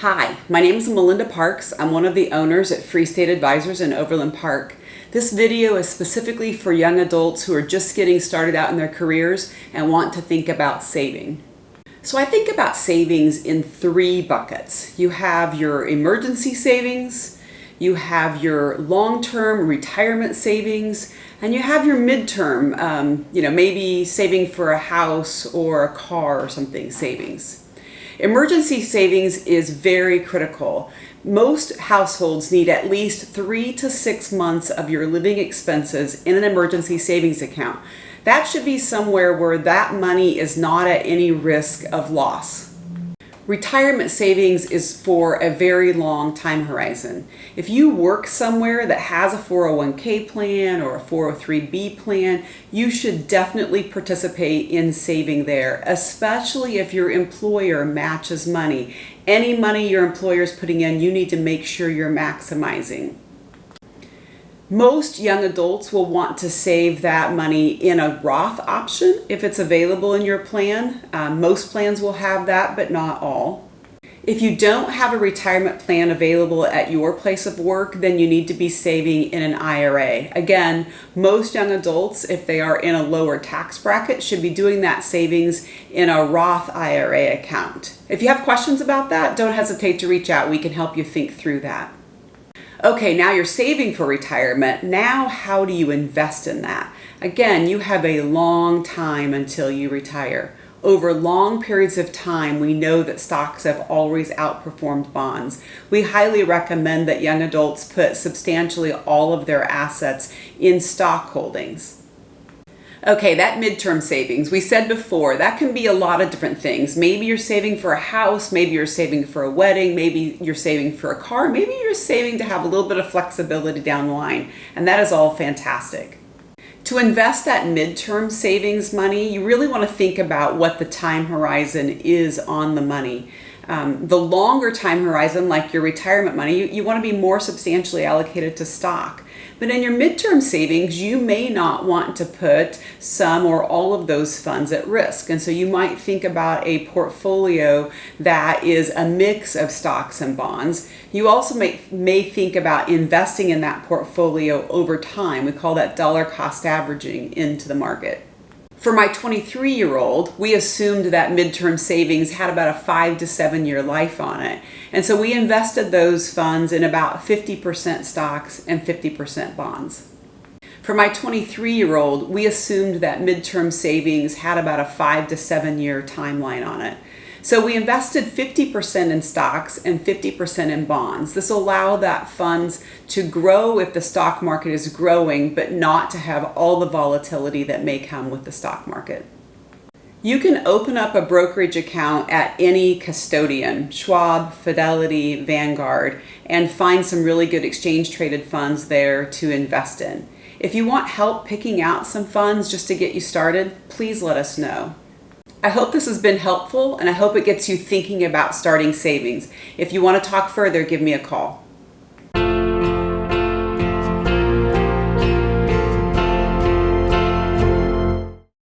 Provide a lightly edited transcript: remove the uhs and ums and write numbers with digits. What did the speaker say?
Hi, my name is Melinda Parks. I'm one of the owners at Free State Advisors in Overland Park. This video is specifically for young adults who are just getting started out in their careers and want to think about saving. So I think about savings in three buckets. You have your emergency savings, you have your long-term retirement savings, and you have your midterm, maybe saving for a house or a car or something savings. Emergency savings is very critical. Most households need at least 3 to 6 months of your living expenses in an emergency savings account. That should be somewhere where that money is not at any risk of loss. Retirement savings is for a very long time horizon. If you work somewhere that has a 401k plan or a 403b plan, you should definitely participate in saving there, especially if your employer matches money. Any money your employer is putting in, you need to make sure you're maximizing. Most young adults will want to save that money in a Roth option if it's available in your plan. Most plans will have that, but not all. If you don't have a retirement plan available at your place of work, then you need to be saving in an IRA. Again, most young adults, if they are in a lower tax bracket, should be doing that savings in a Roth IRA account. If you have questions about that, don't hesitate to reach out. We can help you think through that. Okay, now you're saving for retirement. Now, how do you invest in that? Again, you have a long time until you retire. Over long periods of time, we know that stocks have always outperformed bonds. We highly recommend that young adults put substantially all of their assets in stock holdings. Okay, that midterm savings, we said before, that can be a lot of different things. Maybe you're saving for a house, maybe you're saving for a wedding, maybe you're saving for a car, maybe you're saving to have a little bit of flexibility down the line, and that is all fantastic. To invest that midterm savings money, you really want to think about what the time horizon is on the money. The longer time horizon, like your retirement money, you want to be more substantially allocated to stock. But in your midterm savings, you may not want to put some or all of those funds at risk. And so you might think about a portfolio that is a mix of stocks and bonds. You also may think about investing in that portfolio over time. We call that dollar cost averaging into the market. For my 23-year-old, we assumed that midterm savings had about a 5 to 7 year life on it. And so we invested those funds in about 50% stocks and 50% bonds. For my 23-year-old, we assumed that midterm savings had about a 5 to 7 year timeline on it. So we invested 50% in stocks and 50% in bonds. This will allow that funds to grow if the stock market is growing, but not to have all the volatility that may come with the stock market. You can open up a brokerage account at any custodian, Schwab, Fidelity, Vanguard, and find some really good exchange traded funds there to invest in. If you want help picking out some funds just to get you started, please let us know. I hope this has been helpful, and I hope it gets you thinking about starting savings. If you want to talk further, give me a call.